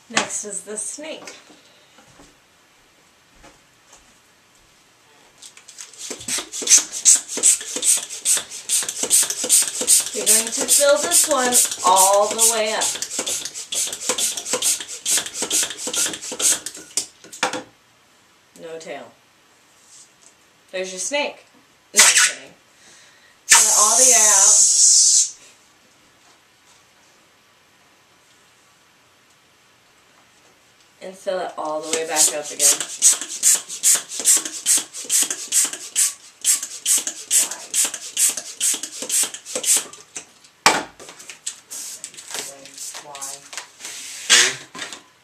Next is the snake. You're going to fill this one all the way up. No tail. There's your snake. No, I'm kidding. Let all the air out. And fill it all the way back up again.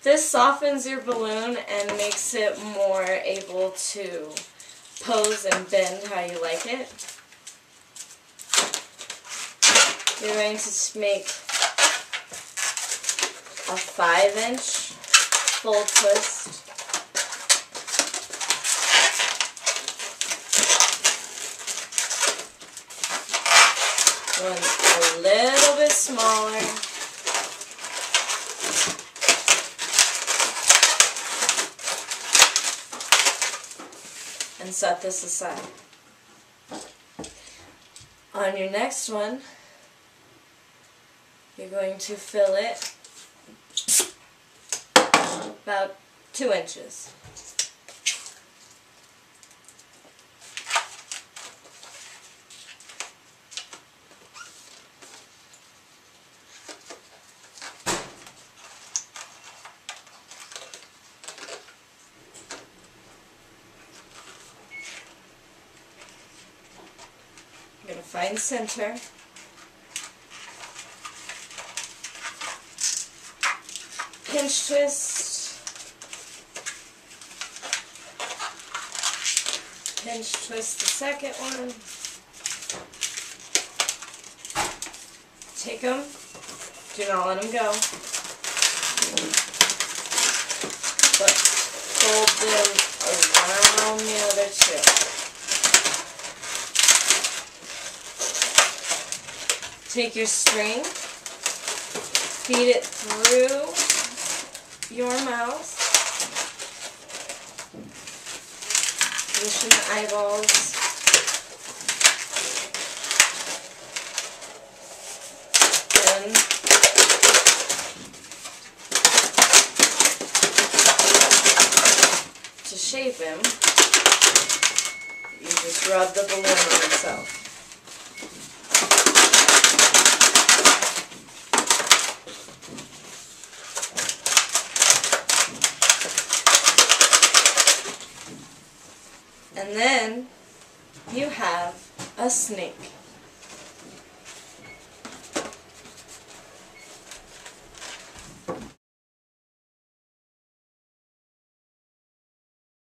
This softens your balloon and makes it more able to pose and bend how you like it. You're going to make a 5-inch full twist. One a little bit smaller. And set this aside. On your next one, you're going to fill it about 2 inches. I'm going to find center. Pinch twist. Pinch twist the second one. Take them. Do not let them go. But fold them around the other two. Take your string, feed it through your mouth, position the eyeballs, then to shape him, you just rub the balloon on itself. And then you have a snake.